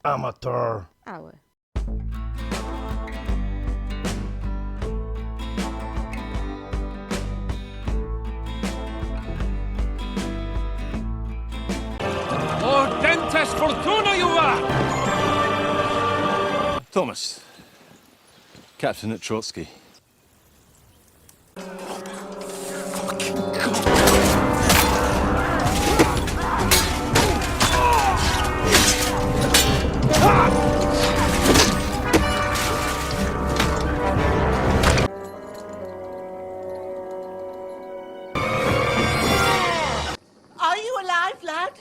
Amateur. Hour. Ordentes fortuna juva! Thomas, captain at Trotsky. Are you alive, lad?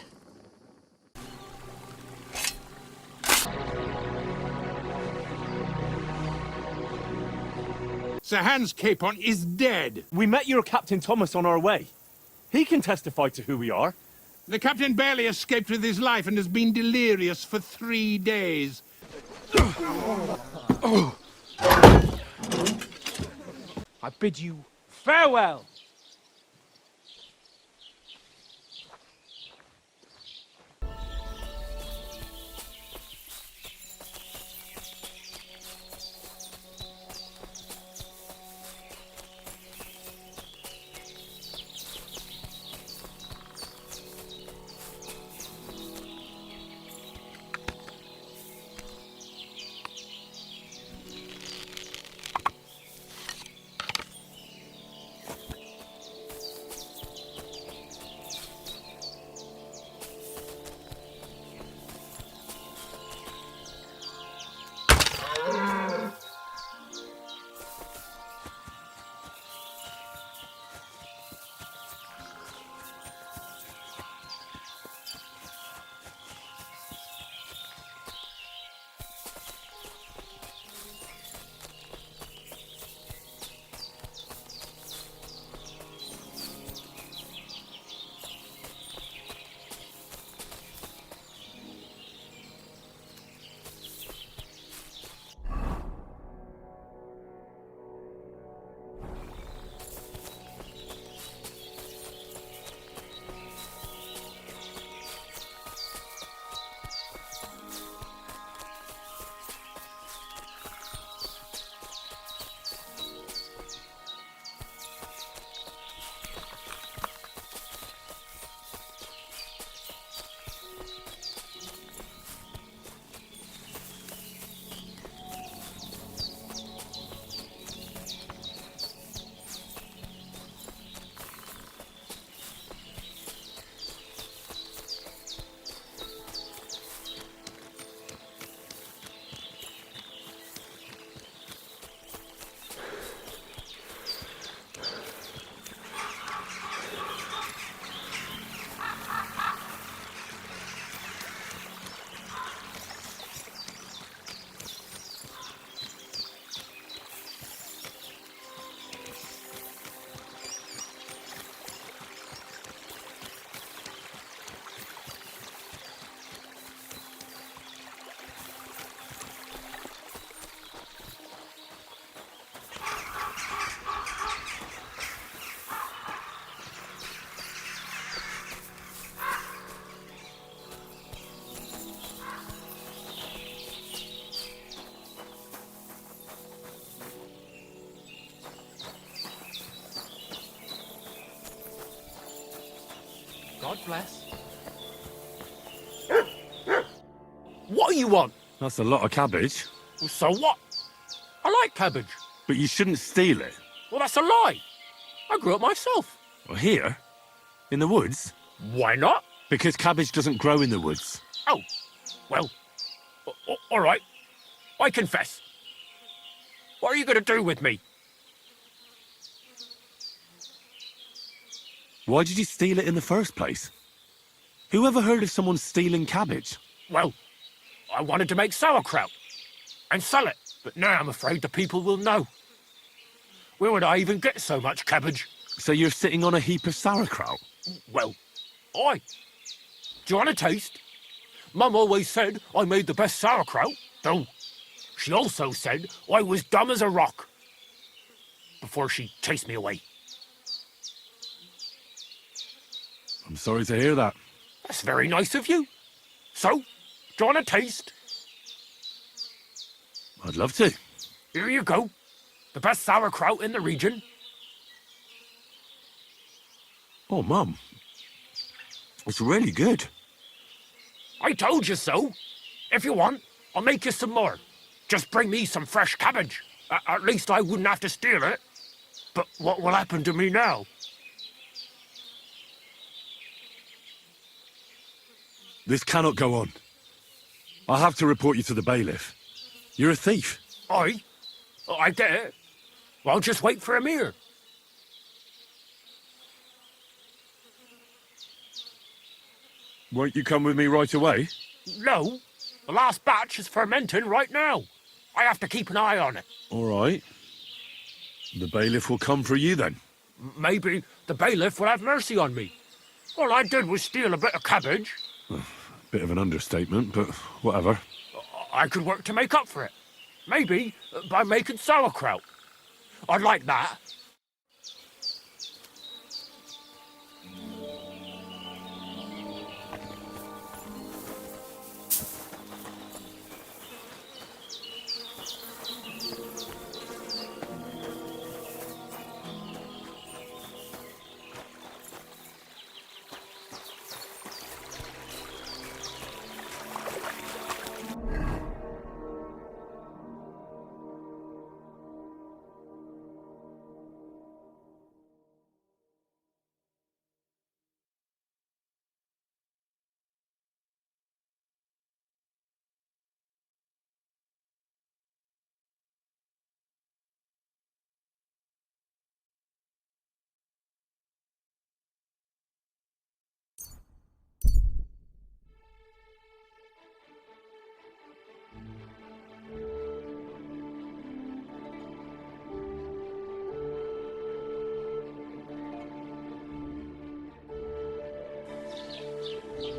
Sir Hans Capon is dead. We met your Captain Thomas on our way. He can testify to who we are. The captain barely escaped with his life and has been delirious for 3 days. I bid you farewell. God bless. What do you want? That's a lot of cabbage. Well, so what? I like cabbage. But you shouldn't steal it. Well, that's a lie. I grew it myself. Well, here? In the woods? Why not? Because cabbage doesn't grow in the woods. Oh, well, all right. I confess. What are you going to do with me? Why did you steal it in the first place? Who ever heard of someone stealing cabbage? Well, I wanted to make sauerkraut and sell it, but now I'm afraid the people will know. Where would I even get so much cabbage? So you're sitting on a heap of sauerkraut? Well, aye. Do you want a taste? Mum always said I made the best sauerkraut, though she also said I was dumb as a rock before she chased me away. I'm sorry to hear that. That's very nice of you. So, do you want a taste? I'd love to. Here you go. The best sauerkraut in the region. Oh, Mum. It's really good. I told you so. If you want, I'll make you some more. Just bring me some fresh cabbage. At least I wouldn't have to steal it. But what will happen to me now? This cannot go on. I'll have to report you to the bailiff. You're a thief. I get it. Well, just wait for him here. Won't you come with me right away? No, the last batch is fermenting right now. I have to keep an eye on it. All right. The bailiff will come for you then. Maybe the bailiff will have mercy on me. All I did was steal a bit of cabbage. Bit of an understatement, but whatever. I could work to make up for it. Maybe by making sauerkraut. I'd like that.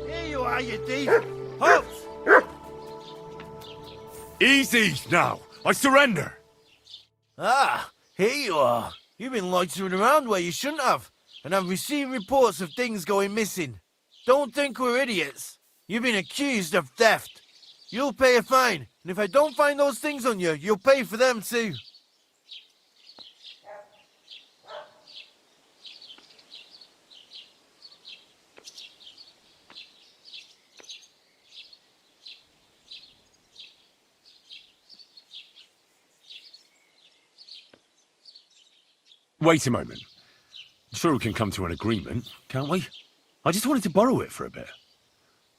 Here you are, you thief! Halt! Easy now. I surrender. Ah, here you are. You've been loitering around where you shouldn't have, and I've received reports of things going missing. Don't think we're idiots. You've been accused of theft. You'll pay a fine, and if I don't find those things on you, you'll pay for them too. Wait a moment. I'm sure we can come to an agreement, can't we? I just wanted to borrow it for a bit.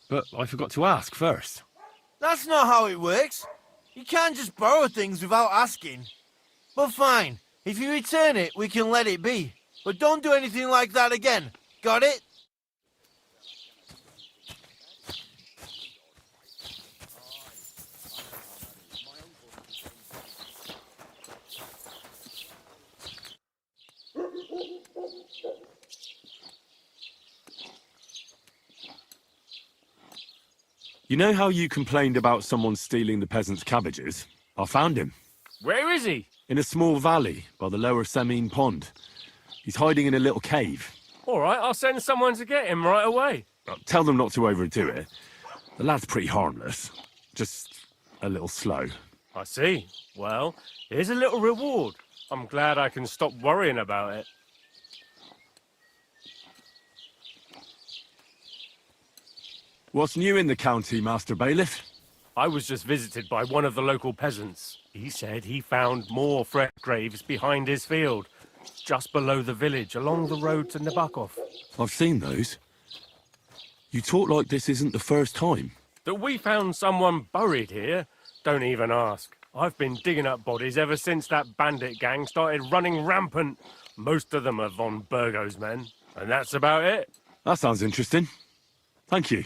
But I forgot to ask first. That's not how it works. You can't just borrow things without asking. But fine, if you return it, we can let it be. But don't do anything like that again. Got it? You know how you complained about someone stealing the peasants' cabbages? I found him. Where is he? In a small valley by the lower Semine Pond. He's hiding in a little cave. All right, I'll send someone to get him right away. Tell them not to overdo it. The lad's pretty harmless. Just a little slow. I see. Well, here's a little reward. I'm glad I can stop worrying about it. What's new in the county, Master Bailiff? I was just visited by one of the local peasants. He said he found more fresh graves behind his field, just below the village, along the road to Nabokov. I've seen those. You talk like this isn't the first time. That we found someone buried here? Don't even ask. I've been digging up bodies ever since that bandit gang started running rampant. Most of them are von Burgo's men, and that's about it. That sounds interesting. Thank you.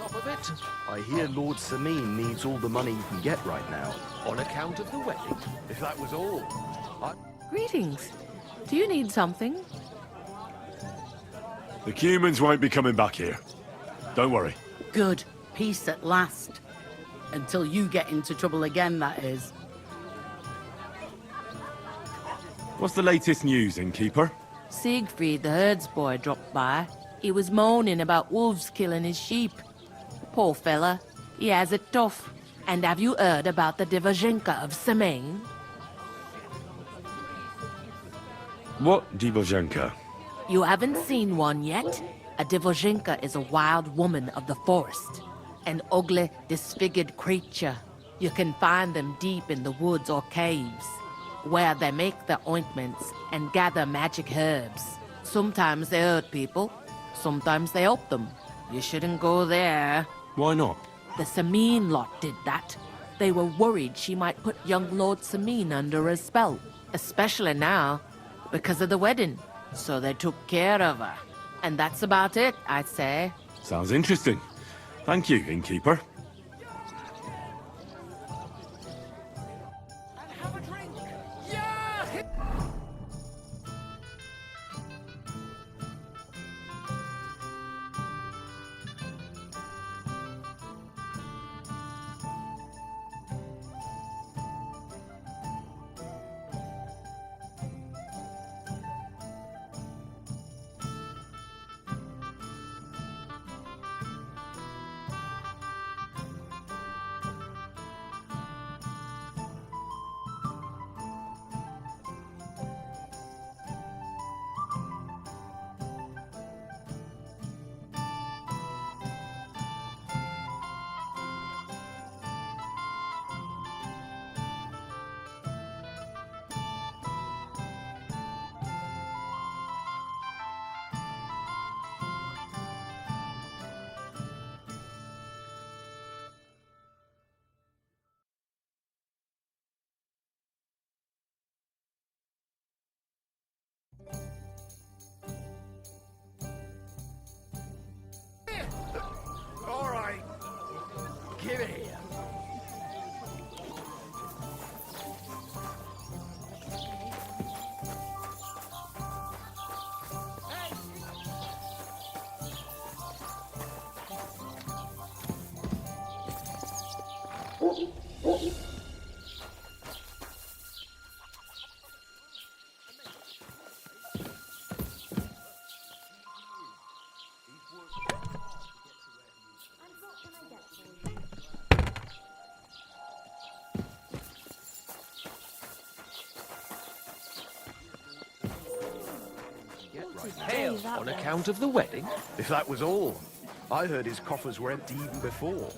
top of it? I hear Lord Samin needs all the money he can get right now. On account of the wedding? If that was all. Greetings. Do you need something? The humans won't be coming back here. Don't worry. Good. Peace at last. Until you get into trouble again, that is. What's the latest news, innkeeper? Siegfried, the herdsboy, dropped by. He was moaning about wolves killing his sheep. Poor fella. He has it tough. And have you heard about the Divozhenka of Semaine? What Divozhenka? You haven't seen one yet? A Divozhenka is a wild woman of the forest. An ugly, disfigured creature. You can find them deep in the woods or caves, where they make their ointments and gather magic herbs. Sometimes they hurt people, sometimes they help them. You shouldn't go there. Why not? The Samin lot did that. They were worried she might put young Lord Samin under a spell, especially now, because of the wedding. So they took care of her. And that's about it, I'd say. Sounds interesting. Thank you, innkeeper. All right. Give it here. Hail on account of the wedding? If that was all. I heard his coffers were empty even before.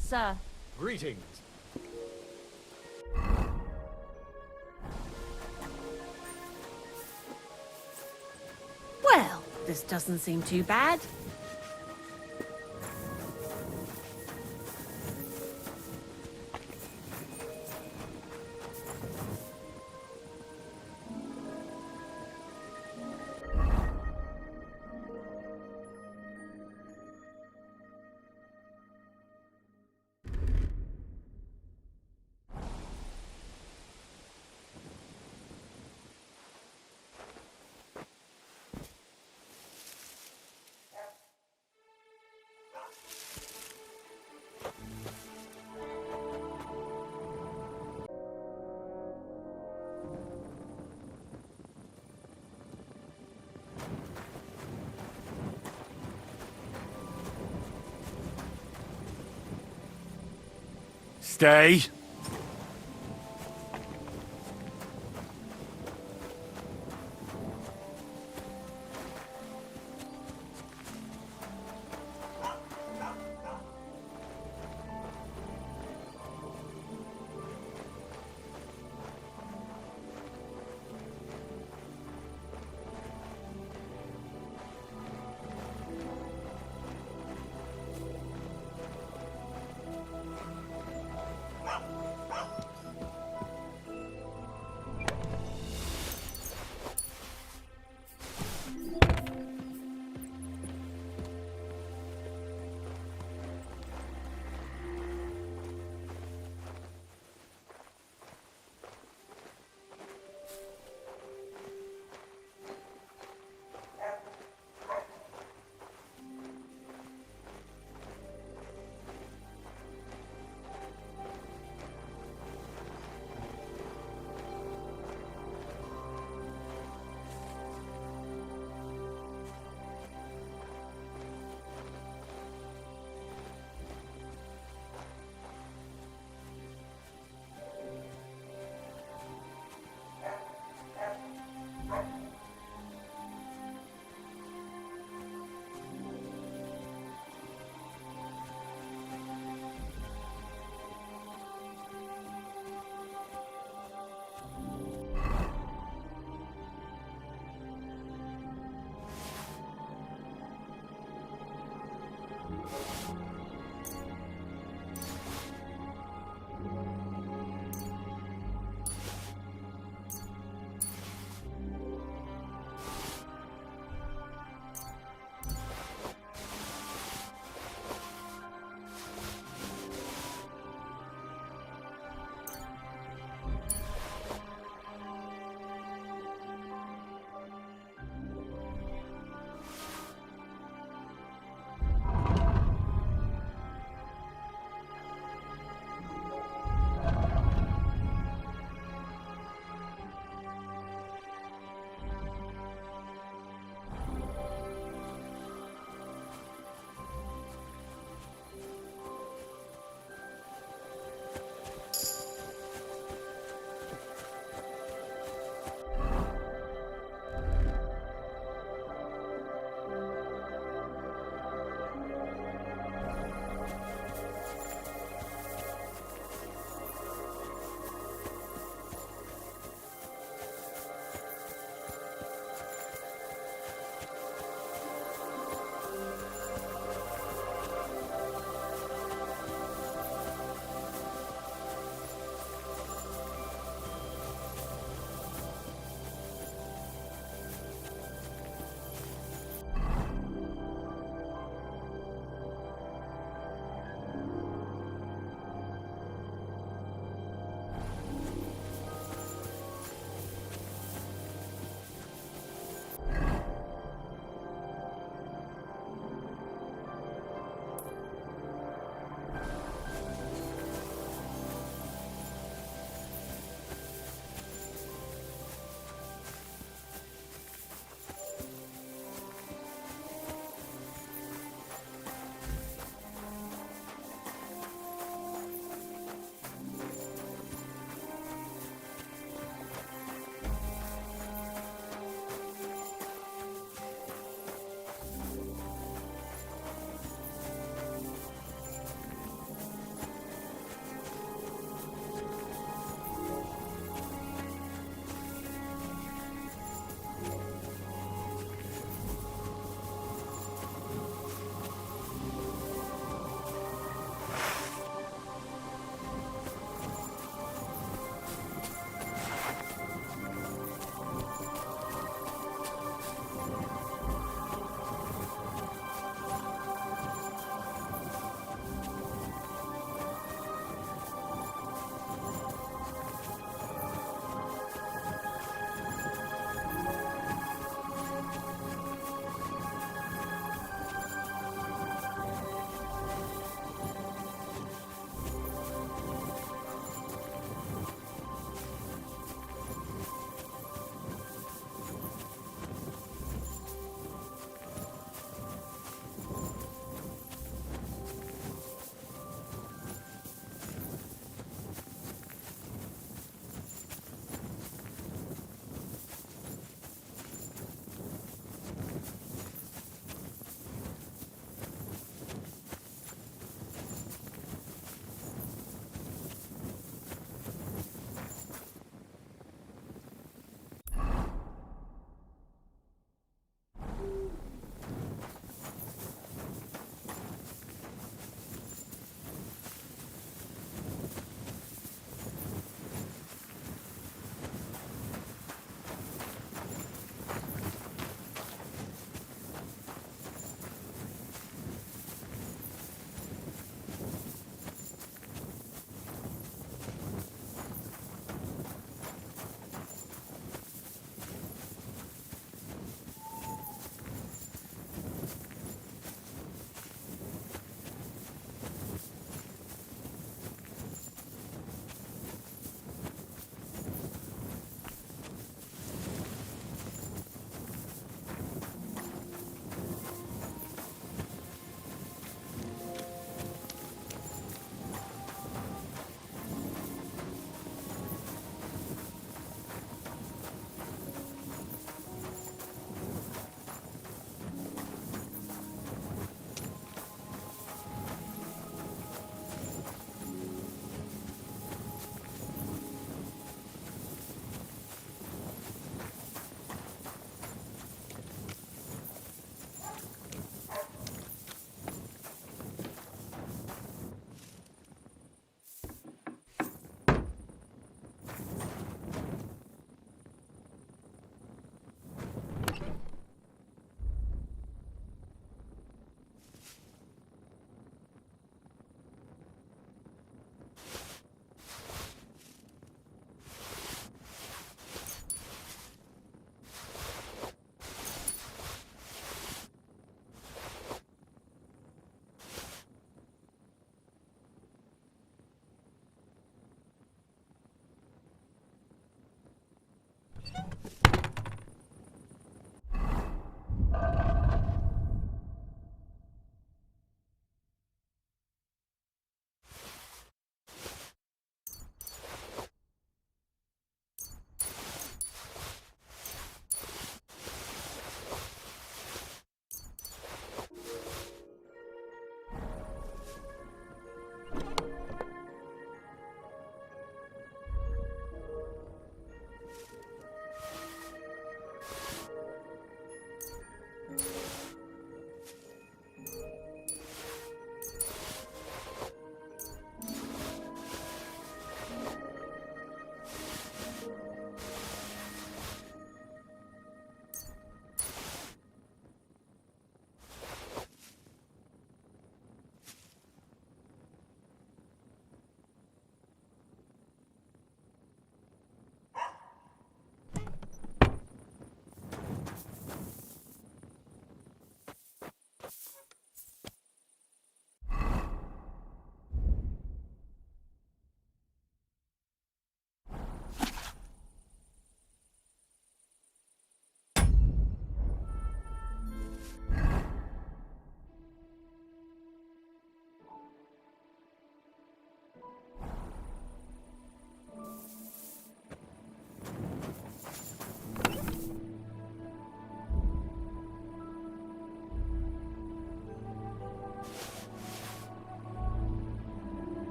Sir. Greetings. Well, this doesn't seem too bad. Stay.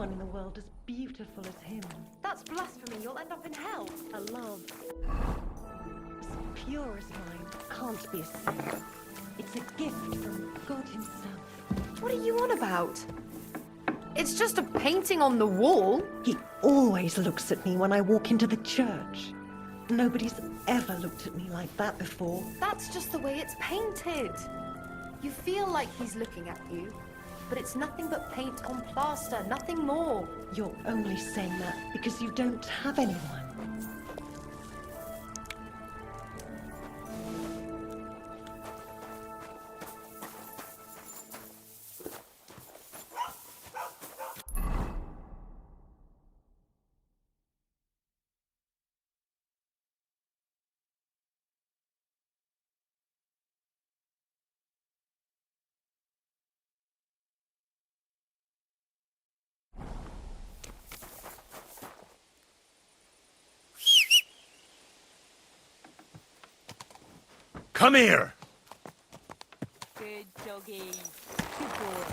one in the world as beautiful as him. That's blasphemy. You'll end up in hell. A love as pure as mine can't be a sin. It's a gift from God himself. What are you on about? It's just a painting on the wall. He always looks at me when I walk into the church. Nobody's ever looked at me like that before. That's just the way it's painted. You feel like he's looking at you, but it's nothing but paint on plaster, nothing more. You're only saying that because you don't have anyone. Come here! Good doggy. Good boy.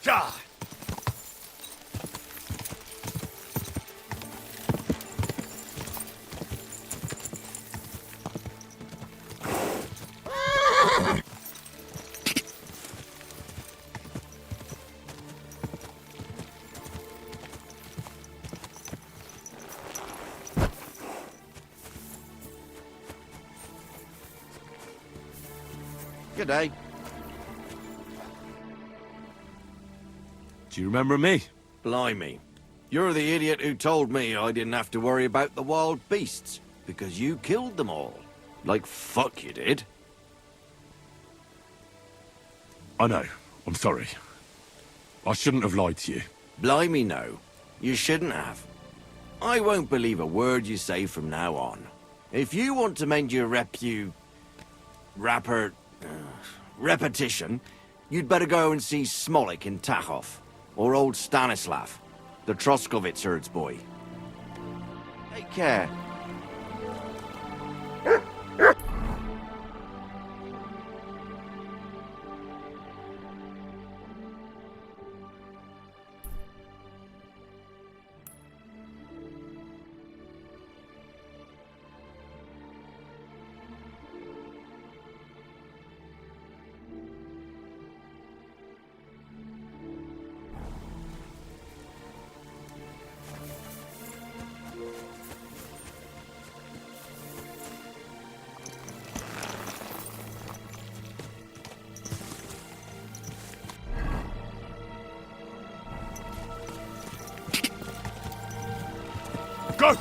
Ja! Good day. Do you remember me? Blimey. You're the idiot who told me I didn't have to worry about the wild beasts, because you killed them all. Like fuck you did. I know. I'm sorry. I shouldn't have lied to you. Blimey no. You shouldn't have. I won't believe a word you say from now on. If you want to mend your repetition, you'd better go and see Smolik in Tachov. Or old Stanislav, the Troskovitz herd's boy. Take care. Go!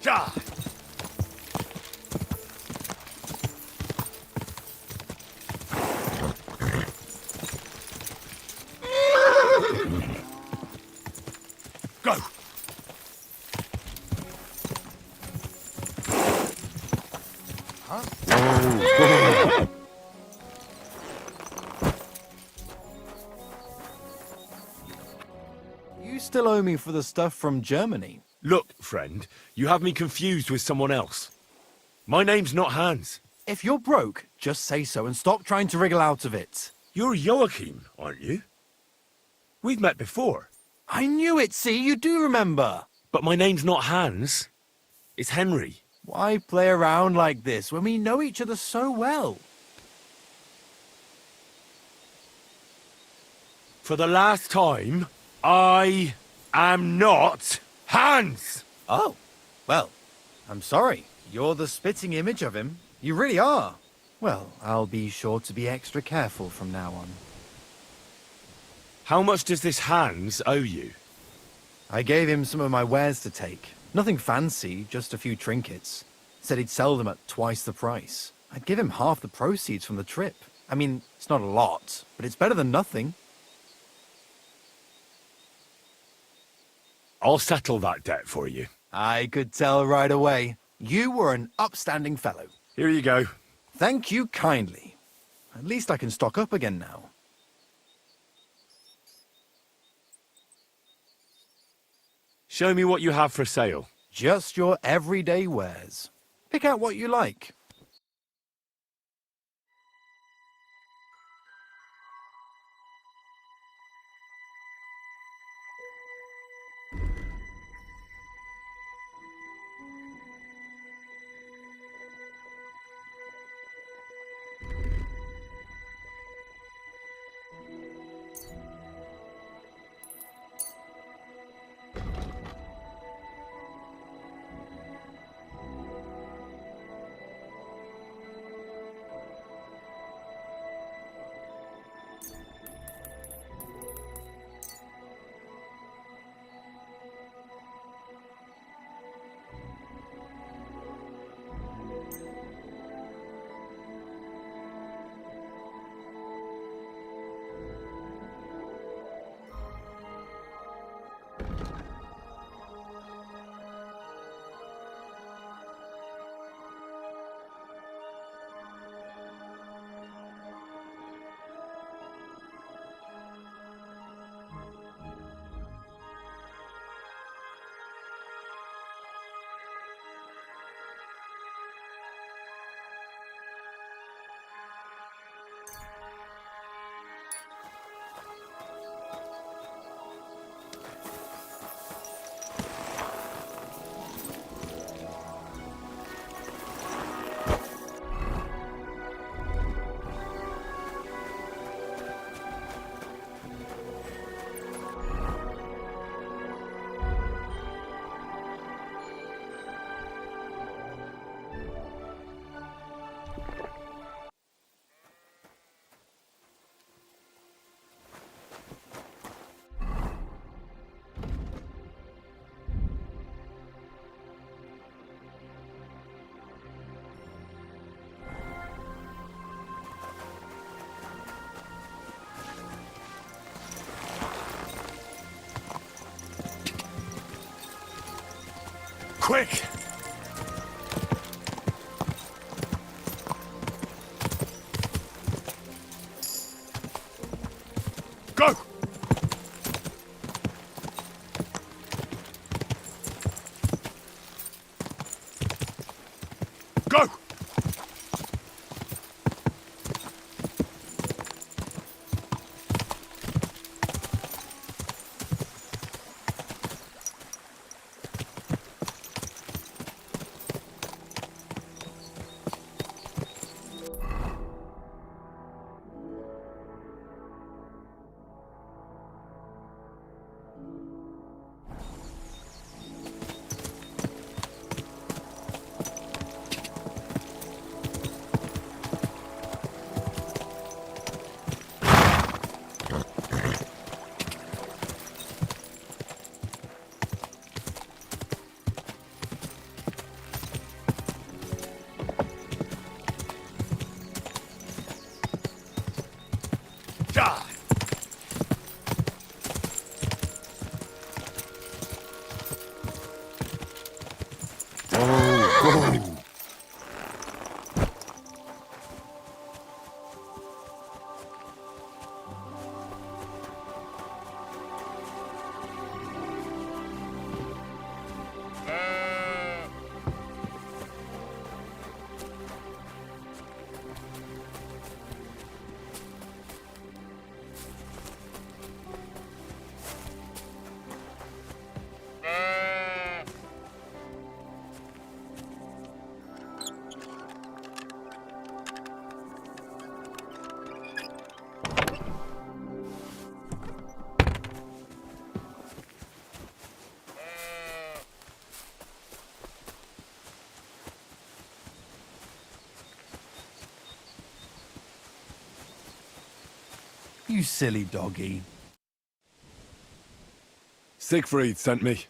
Ja! Go! Huh? You still owe me for the stuff from Germany. Look, friend, you have me confused with someone else. My name's not Hans. If you're broke, just say so and stop trying to wriggle out of it. You're Joachim, aren't you? We've met before. I knew it, see? You do remember. But my name's not Hans. It's Henry. Why play around like this when we know each other so well? For the last time, I am not Hans! Oh, well, I'm sorry. You're the spitting image of him. You really are. Well, I'll be sure to be extra careful from now on. How much does this Hans owe you? I gave him some of my wares to take. Nothing fancy, just a few trinkets. Said he'd sell them at twice the price. I'd give him half the proceeds from the trip. I mean, it's not a lot, but it's better than nothing. I'll settle that debt for you. I could tell right away. You were an upstanding fellow. Here you go. Thank you kindly. At least I can stock up again now. Show me what you have for sale. Just your everyday wares. Pick out what you like. Quick! Go! Go! You silly doggy. Siegfried sent me.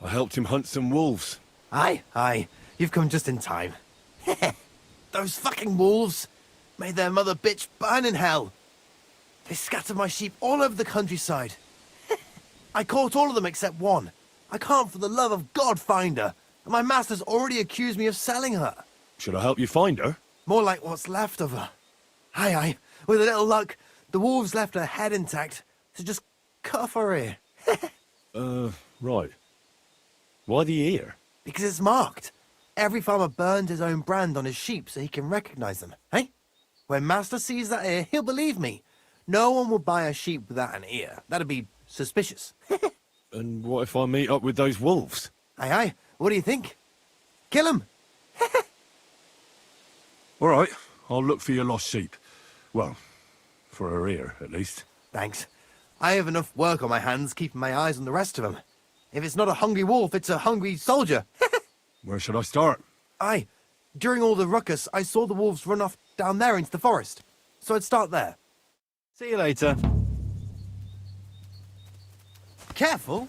I helped him hunt some wolves. Aye. You've come just in time. Those fucking wolves made their mother bitch burn in hell. They scattered my sheep all over the countryside. I caught all of them except one. I can't for the love of God find her. And my master's already accused me of selling her. Should I help you find her? More like what's left of her. Aye. With a little luck, the wolves left her head intact. So just cut off her ear. Right. Why the ear? Because it's marked. Every farmer burned his own brand on his sheep so he can recognize them, hey? When Master sees that ear, he'll believe me. No one will buy a sheep without an ear. That'd be suspicious. And what if I meet up with those wolves? Aye. What do you think? Kill him. All right, I'll look for your lost sheep. Well, for her ear, at least. Thanks. I have enough work on my hands keeping my eyes on the rest of them. If it's not a hungry wolf, it's a hungry soldier. Where should I start? Aye. During all the ruckus, I saw the wolves run off down there into the forest. So I'd start there. See you later. Careful.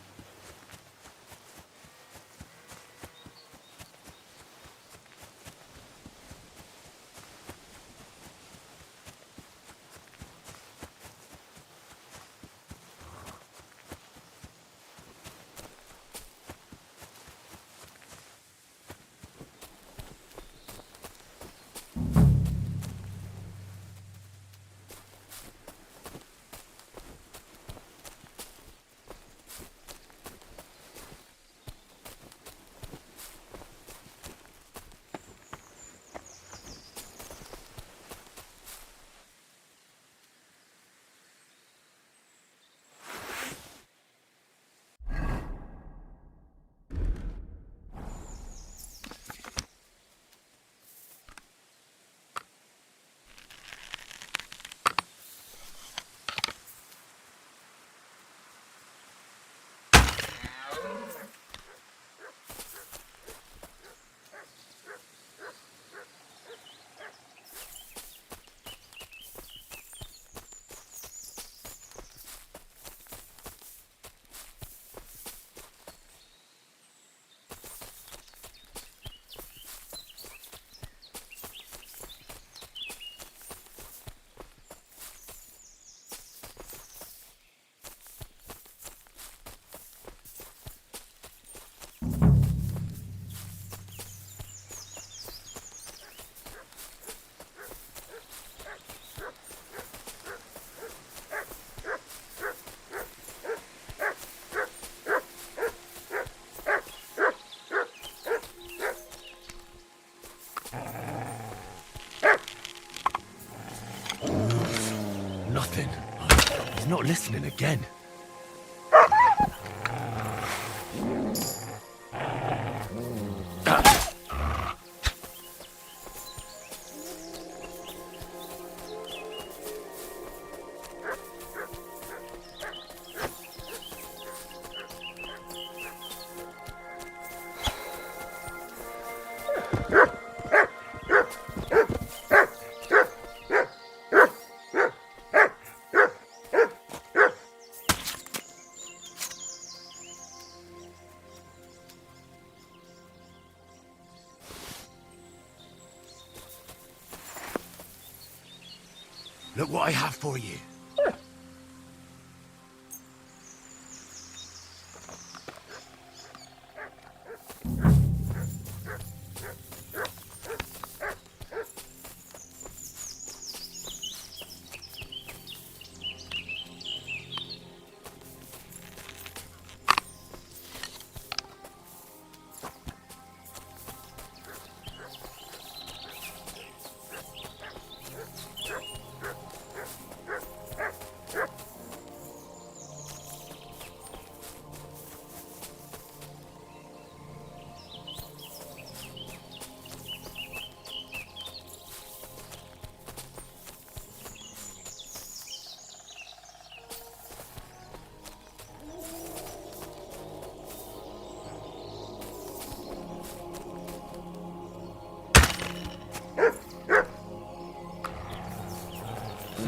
Nothing. He's not listening again. Look what I have for you.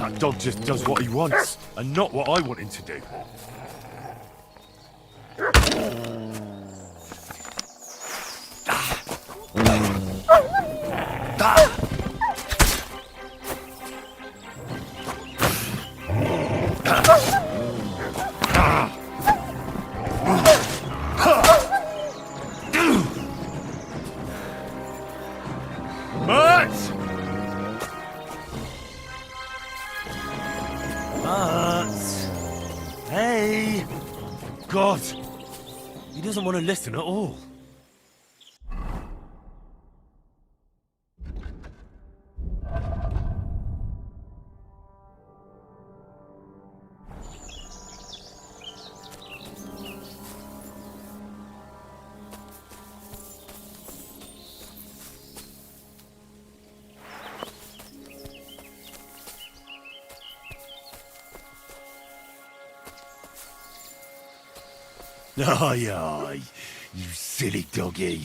That dog just does what he wants, and not what I want him to do. Hey! God! He doesn't want to listen at all. Aye, aye, you silly doggy.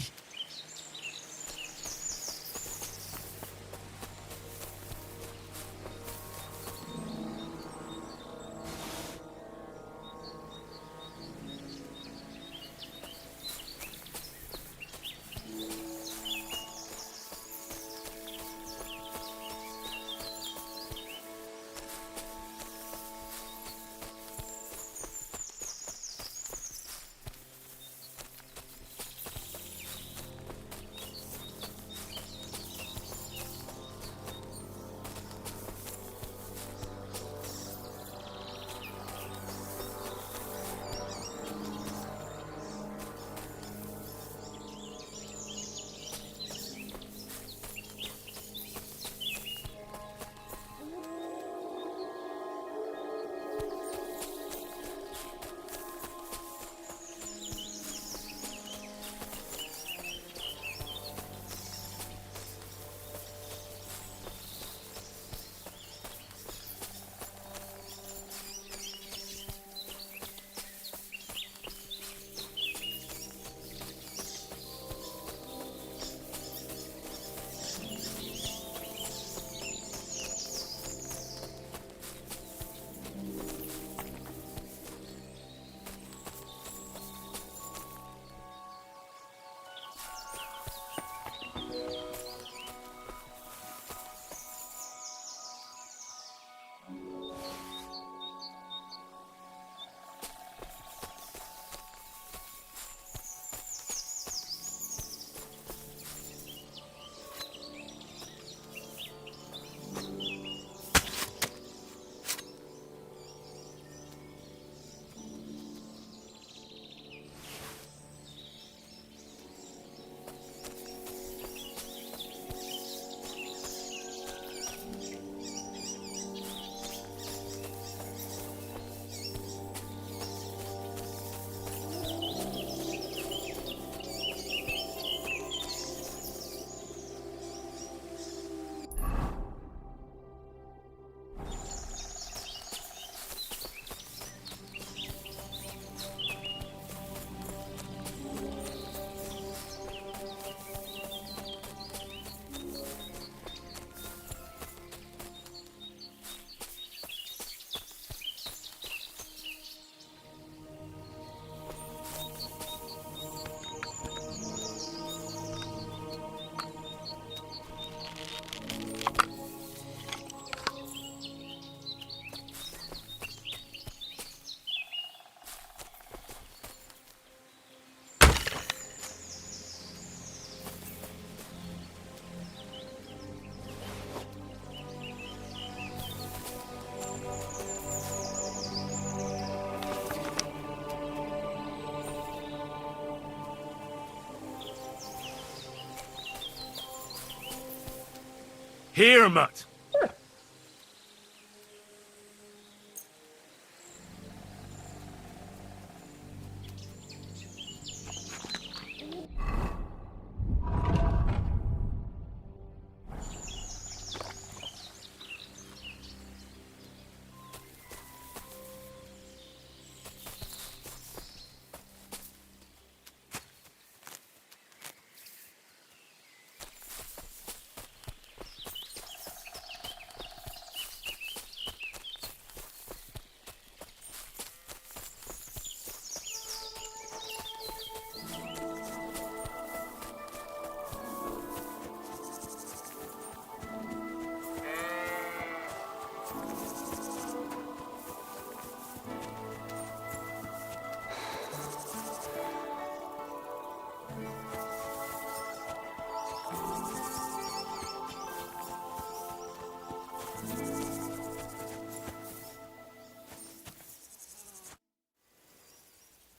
Here, Mutt.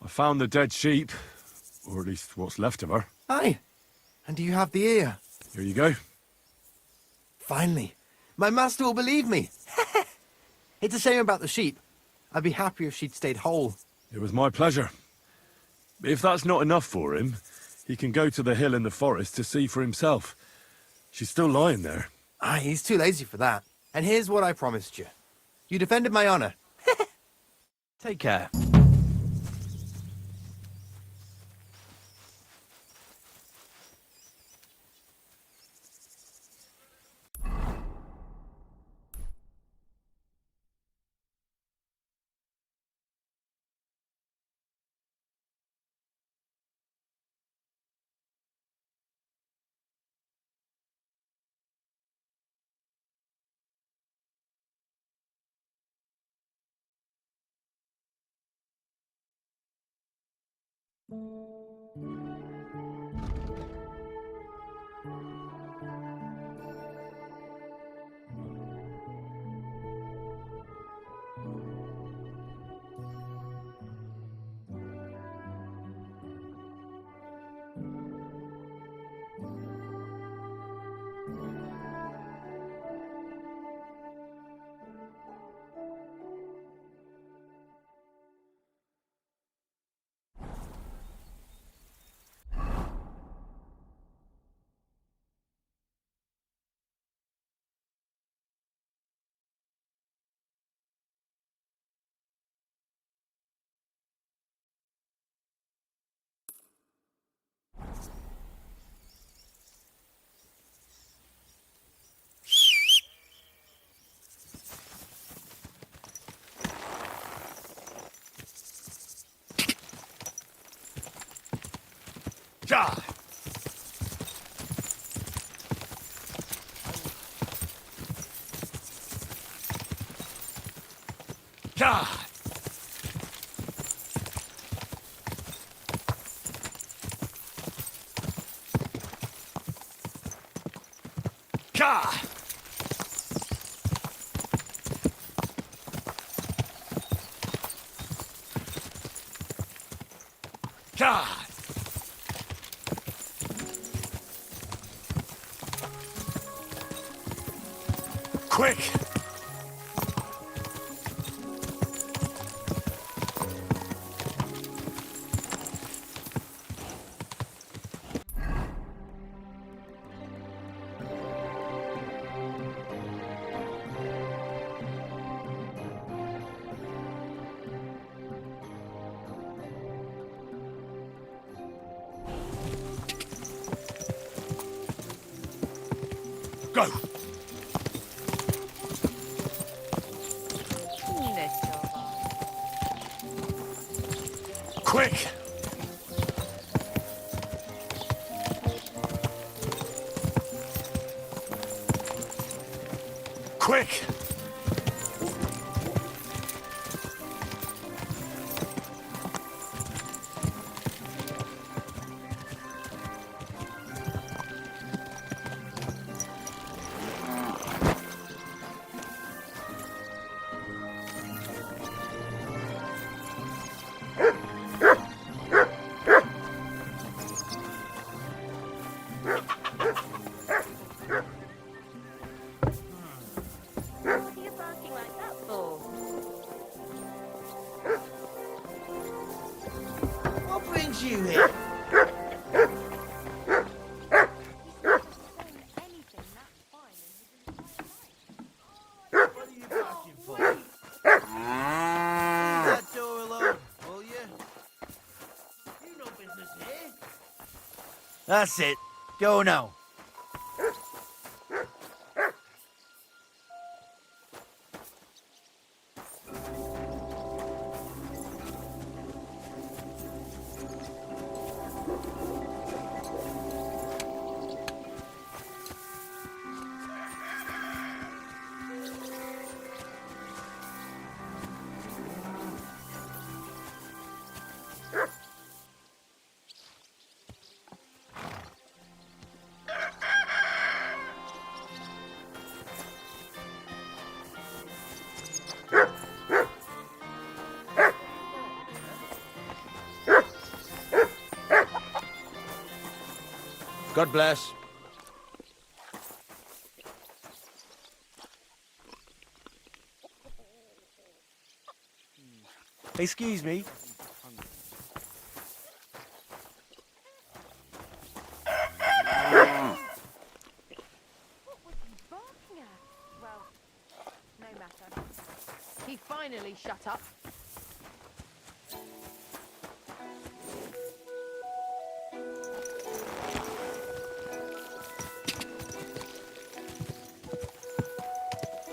found the dead sheep, or at least what's left of her. Aye. And do you have the ear? Here you go. Finally. My master will believe me. It's a shame about the sheep. I'd be happier if she'd stayed whole. It was my pleasure. If that's not enough for him, he can go to the hill in the forest to see for himself. She's still lying there. Aye, he's too lazy for that. And here's what I promised you. You defended my honor. Take care. Ja! Ja! Ja! Ja! Quick! Go! Quick! Quick! What brings you here? What are you barking for? Leave that door alone, will you? You no business here. That's it. Go now. God bless. Excuse me. Well, no matter. He finally shut up.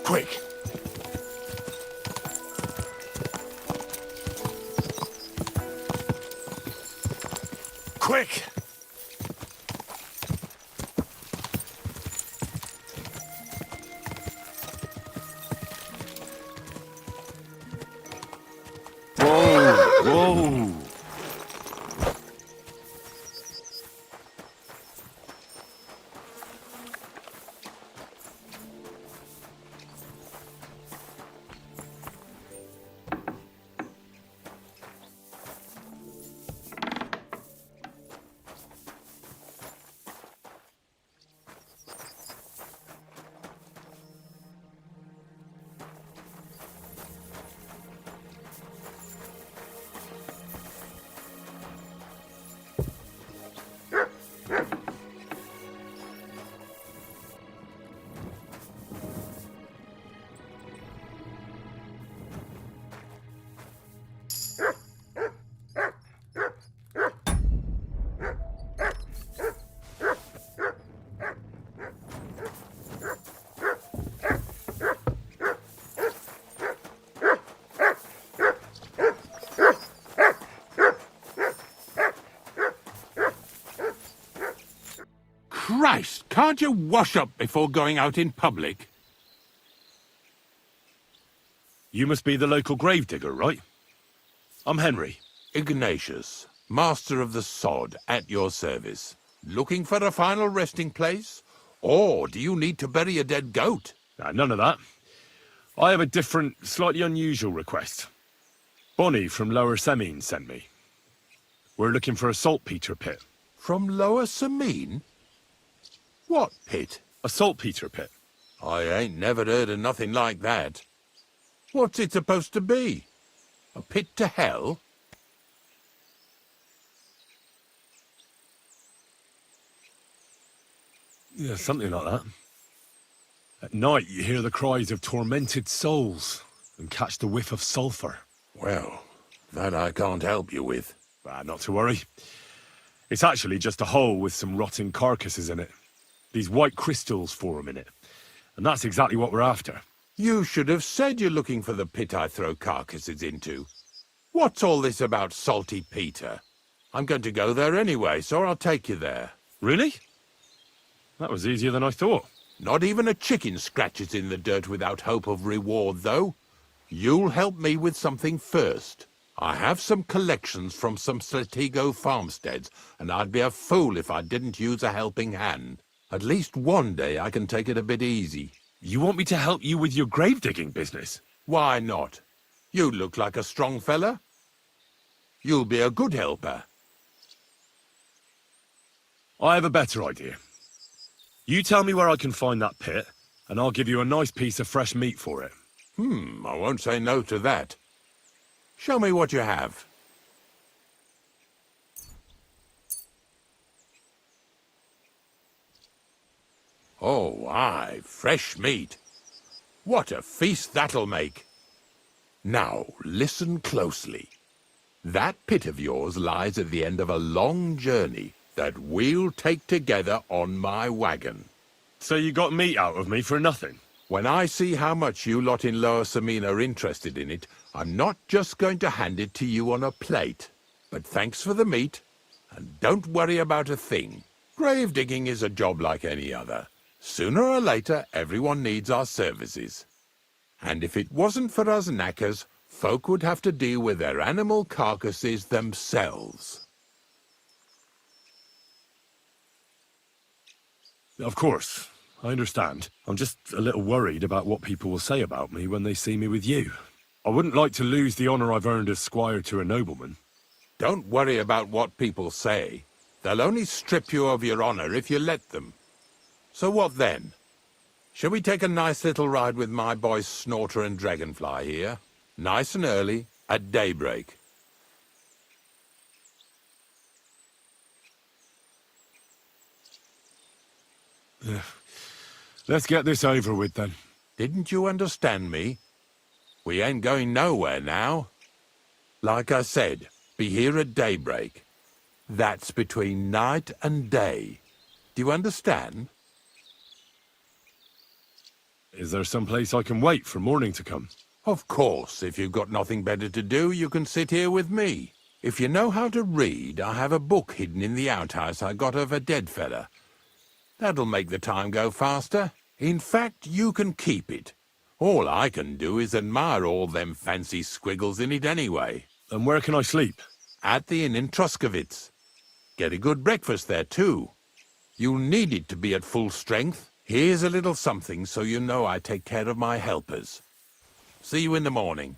Quick! Quick! Whoa! Christ, can't you wash up before going out in public? You must be the local gravedigger, right? I'm Henry. Ignatius, master of the sod, at your service. Looking for a final resting place? Or do you need to bury a dead goat? None of that. I have a different, slightly unusual request. Bonnie from Lower Semine sent me. We're looking for a saltpeter pit. From Lower Semine? What pit? A saltpeter pit. I ain't never heard of nothing like that. What's it supposed to be? A pit to hell? Yeah, something like that. At night, you hear the cries of tormented souls and catch the whiff of sulphur. Well, that I can't help you with. Not to worry. It's actually just a hole with some rotting carcasses in it. These white crystals form in it. And that's exactly what we're after. You should have said you're looking for the pit I throw carcasses into. What's all this about Salty Peter? I'm going to go there anyway, so I'll take you there. Really? That was easier than I thought. Not even a chicken scratches in the dirt without hope of reward, though. You'll help me with something first. I have some collections from some Stratego farmsteads, and I'd be a fool if I didn't use a helping hand. At least one day I can take it a bit easy. You want me to help you with your grave-digging business? Why not? You look like a strong fella. You'll be a good helper. I have a better idea. You tell me where I can find that pit, and I'll give you a nice piece of fresh meat for it. I won't say no to that. Show me what you have. Oh, aye, fresh meat. What a feast that'll make. Now, listen closely. That pit of yours lies at the end of a long journey that we'll take together on my wagon. So you got meat out of me for nothing? When I see how much you lot in Lower Semine are interested in it, I'm not just going to hand it to you on a plate. But thanks for the meat, and don't worry about a thing. Grave digging is a job like any other. Sooner or later, everyone needs our services. And if it wasn't for us knackers, folk would have to deal with their animal carcasses themselves. Of course, I understand. I'm just a little worried about what people will say about me when they see me with you. I wouldn't like to lose the honour I've earned as squire to a nobleman. Don't worry about what people say. They'll only strip you of your honor if you let them. So what then? Shall we take a nice little ride with my boys Snorter and Dragonfly here? Nice and early, at daybreak. Let's get this over with then. Didn't you understand me? We ain't going nowhere now. Like I said, be here at daybreak. That's between night and day. Do you understand? Is there some place I can wait for morning to come? Of course, if you've got nothing better to do, you can sit here with me. If you know how to read, I have a book hidden in the outhouse I got of a dead fella. That'll make the time go faster. In fact, you can keep it. All I can do is admire all them fancy squiggles in it anyway. And where can I sleep? At the inn in Truskowitz. Get a good breakfast there, too. You'll need it to be at full strength. Here's a little something so you know I take care of my helpers. See you in the morning.